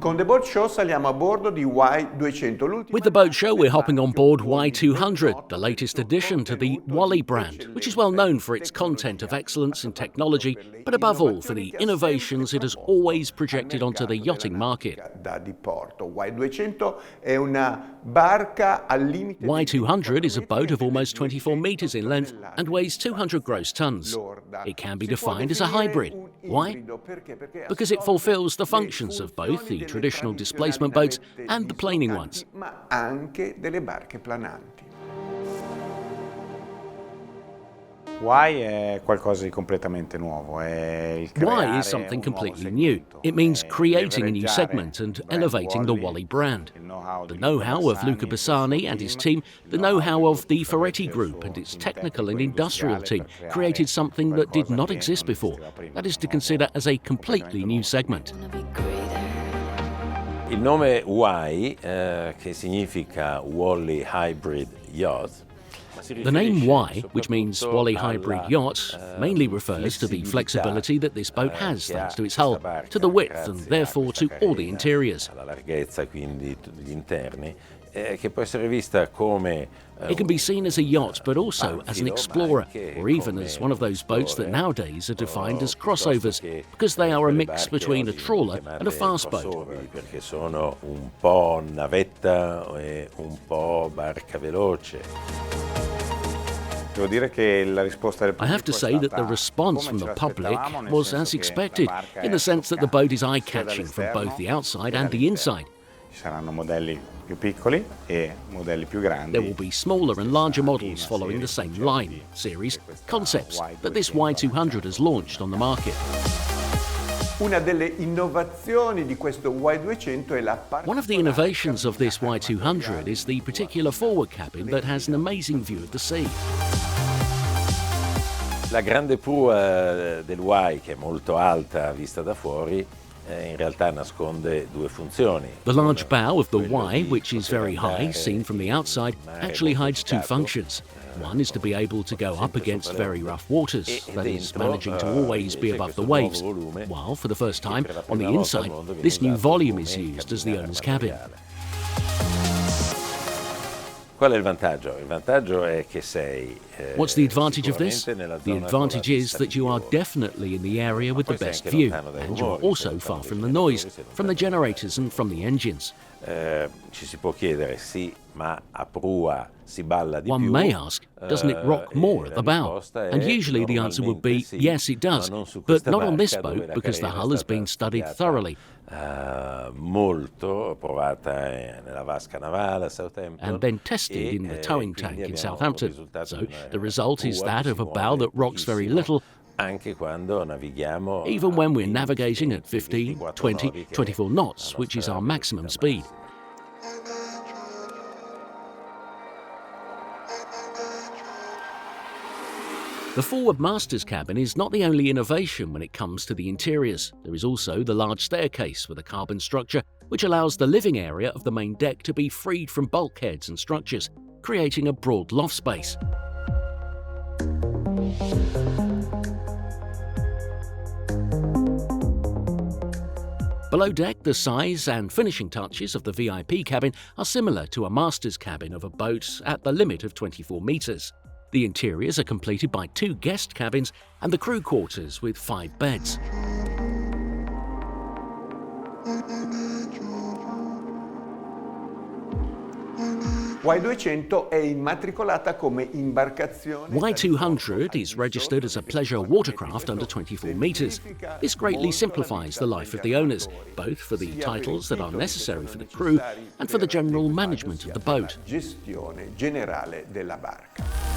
Con The Boat Show saliamo a bordo di Y200. With the boat show, we're hopping on board Y200, the latest addition to the Wally brand, which is well known for its content of excellence in technology, but above all for the innovations it has always projected onto the yachting market. Y200 is a boat of almost 24 meters in length and weighs 200 gross tons. It can be defined as a hybrid. Why? Because it fulfills the functions of both the traditional displacement boats and the planing ones. Why è qualcosa di completamente nuovo. Why is something completely new. It means creating a new segment and elevating the Wally brand. The know-how of Luca Bassani and his team, the know-how of the Ferretti Group and its technical and industrial team created something that did not exist before. That is to consider as a completely new segment. Il nome Y, che significa Wally Hybrid Yacht. The name Y, which means Wally Hybrid Yacht, mainly refers to the flexibility that this boat has thanks to its hull, to the width and therefore to all the interiors. La larghezza quindi degli interni, che può essere vista come It can be seen as a yacht, but also as an explorer, or even as one of those boats that nowadays are defined as crossovers, because they are a mix between a trawler and a fast boat. Perché sono un po' navetta e un po' barca veloce. I have to say that the response from the public was as expected, in the sense that the boat is eye-catching from both the outside and the inside. There will be smaller and larger models following the same line, series, concepts that this Y200 has launched on the market. One of the innovations of this Y200 is the particular forward cabin that has an amazing view of the sea. La grande prua del Y, che è molto alta vista da fuori, in realtà nasconde due funzioni. The large bow of the Y, which is very high, seen from the outside, actually hides two functions. One is to be able to go up against very rough waters, that is, managing to always be above the waves, while, for the first time, on the inside, this new volume is used as the owner's cabin. Qual è il vantaggio? Il vantaggio è che sei. What's the advantage of this? The advantage is that you are definitely in the area with the best view, and you are also far from the noise, from the generators and from the engines. Ci si può chiedere, sì, ma a prua si balla di più? One may ask, doesn't it rock more at the bow? And usually the answer would be, yes, it does, but not on this boat because the hull has been studied thoroughly. Molto provata nella vasca navale a Southampton, and then tested in the towing tank in Southampton. So the result is that of a bow that rocks very little, anche quando navighiamo, even when we're navigating at 15, 20, 24 knots, which is our maximum speed. The forward master's cabin is not the only innovation when it comes to the interiors. There is also the large staircase with a carbon structure, which allows the living area of the main deck to be freed from bulkheads and structures, creating a broad loft space. Below deck, the size and finishing touches of the VIP cabin are similar to a master's cabin of a boat at the limit of 24 meters. The interiors are completed by 2 guest cabins and the crew quarters with 5 beds. Y200 è immatricolata come imbarcazione. Y200 is registered as a pleasure watercraft under 24 meters. This greatly simplifies the life of the owners, both for the titles that are necessary for the crew and for the general management of the boat. Gestione generale della barca.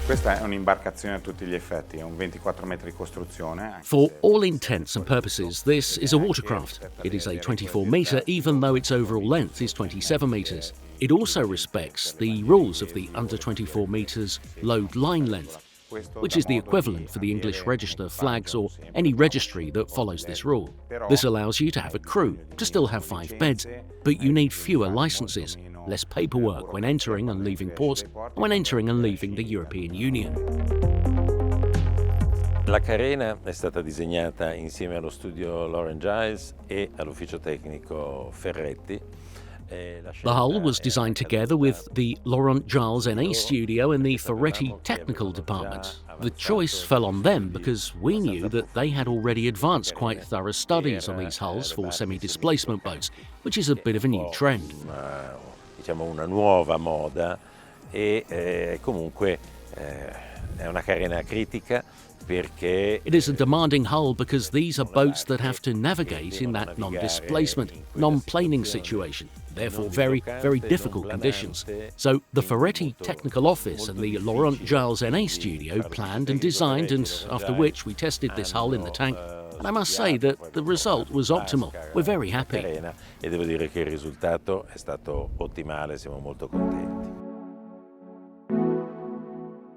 Questa è un'imbarcazione a tutti gli effetti, è un 24 metri di costruzione. For all intents and purposes, this is a watercraft. It is a 24-meter, even though its overall length is 27 meters. It also respects the rules of the under 24 meters load line length, which is the equivalent for the English Register flags or any registry that follows this rule. This allows you to have a crew, to still have 5 beds, but you need fewer licenses, less paperwork when entering and leaving ports, and when entering and leaving the European Union. La carena è stata disegnata insieme allo studio Laurent Giles e all'ufficio tecnico Ferretti. The hull was designed together with the Laurent Giles NA studio and the Ferretti technical department. The choice fell on them because we knew that they had already advanced quite thorough studies on these hulls for semi-displacement boats, which is a bit of a new trend. Diciamo una nuova moda e comunque è una carena critica perché It is a demanding hull because these are boats that have to navigate in that non-displacement, non-planing situation, therefore very, very difficult conditions. So the Ferretti Technical Office and the Laurent Giles NA studio planned and designed, and after which we tested this hull in the tank. And I must say that the result was optimal. We're very happy. E devo dire che il risultato è stato ottimale, siamo molto contenti.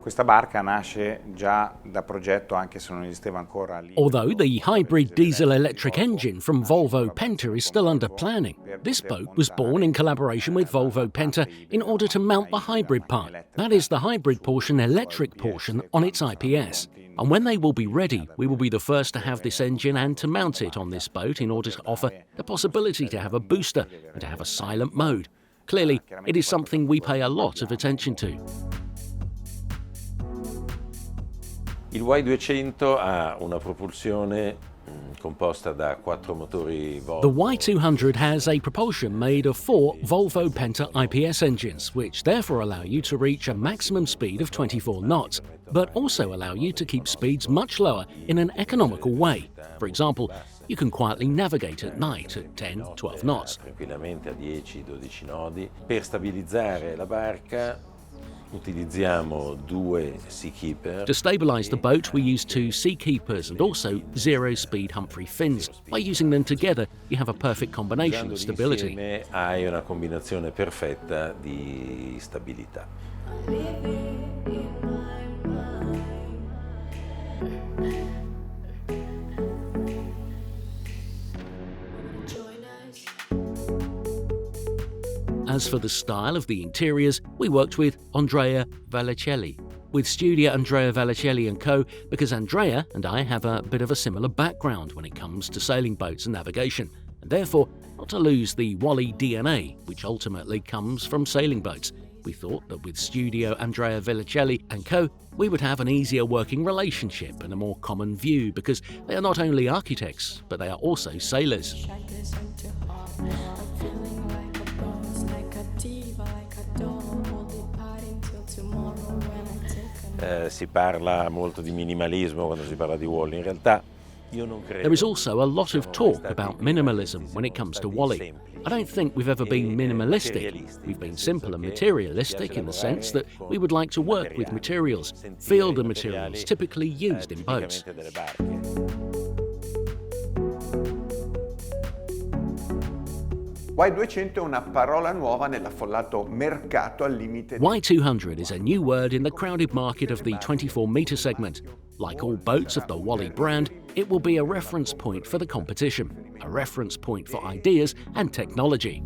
Questa barca nasce già da progetto, anche se non esisteva ancora lì. Although the hybrid diesel-electric engine from Volvo Penta is still under planning, this boat was born in collaboration with Volvo Penta in order to mount the hybrid part, that is the hybrid portion, electric portion, on its IPS. And when they will be ready, we will be the first to have this engine and to mount it on this boat in order to offer the possibility to have a booster and to have a silent mode. Clearly, it is something we pay a lot of attention to. Il Y200 ha una propulsione composta da 4 motori Volvo. The Y200 has a propulsion made of 4 Volvo Penta IPS engines, which therefore allow you to reach a maximum speed of 24 knots, but also allow you to keep speeds much lower in an economical way. For example, you can quietly navigate at night at 10, 12 knots. Tranquillamente a 10-12 nodi. Per stabilizzare la barca utilizziamo 2 seakeeper. To stabilize the boat, we use 2 seakeepers and also zero-speed Humphrey fins. By using them together, you have a perfect combination of stability. Insieme hai una combinazione perfetta di stabilità. As for the style of the interiors, we worked with Andrea Vallicelli, with Studio Andrea Vallicelli & Co, because Andrea and I have a bit of a similar background when it comes to sailing boats and navigation, and therefore not to lose the Wally DNA, which ultimately comes from sailing boats. We thought that with Studio Andrea Vallicelli & Co, we would have an easier working relationship and a more common view, because they are not only architects, but they are also sailors. Si parla molto di minimalismo quando si parla di Wally, in realtà io non credo. There is also a lot of talk about minimalism when it comes to Wally. I don't think we've ever been minimalistic. We've been simple and materialistic in the sense that we would like to work with materials, feel the materials typically used in boats. Y200 è una parola nuova nell'affollato mercato al limite. Y200 is a new word in the crowded market of the 24-meter segment. Like all boats of the Wally brand, it will be a reference point for the competition, a reference point for ideas and technology.